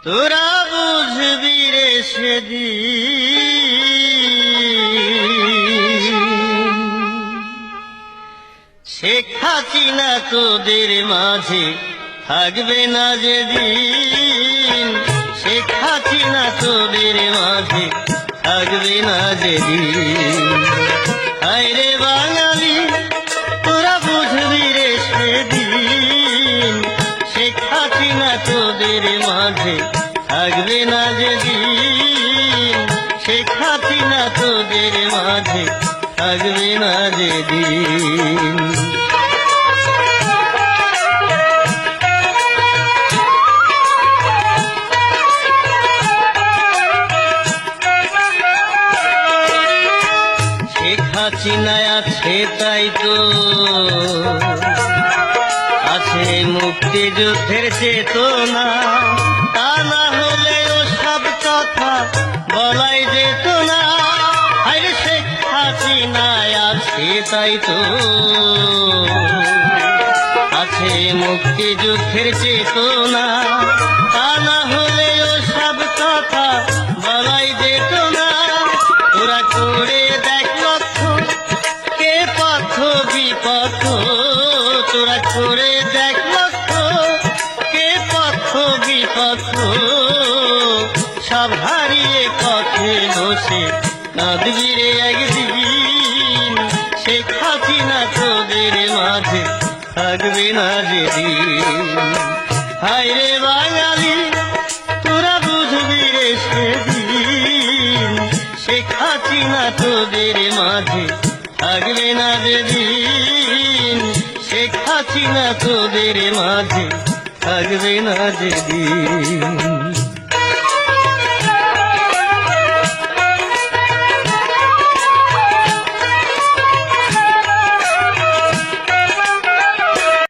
তোরা বুঝবি রে সেদিন শেখ হাসিনা তোদের মাঝে থাকবে না যেদিন, শেখ হাসিনা তোদের মাঝে থাকবে না যেদিন। হায় রে বাঙালি তোরা বুঝবি রে সেদিন শেখ হাসিনা তোদের মাঝে থাকবে না যেদিন, শেখ হাসিনা তোদের মাঝে থাকবে না যেদিন। শেখ হাসিনা আছে তাই তো আছে মুক্তিযুদ্ধের চেতনা, তা না হলে ওসব কথা বলাই যেত না। আরে শেখ হাসিনা আছে তাই তো আছে মুক্তিযুদ্ধের চেতনা, তা না হলে ওসব কথা বলাই যেত না। ওরা করে দেখ লক্ষ্য কে পথ বিপথ, তোরা করে দেখ লক্ষ্য কে পথ বিপথ, সব হারিয়ে পথে বসে কাঁদবি রে একদিন, শেখ হাসিনা তোদের মাঝে থাকবে না যেদিন। হায় রে বাঙালি তোরা বুঝবি রে সেদিন শেখ হাসিনা তোদের মাঝে থাকবে না যেদিন, শেখ হাসিনা তোদের মাঝে থাকবে না যেদিন।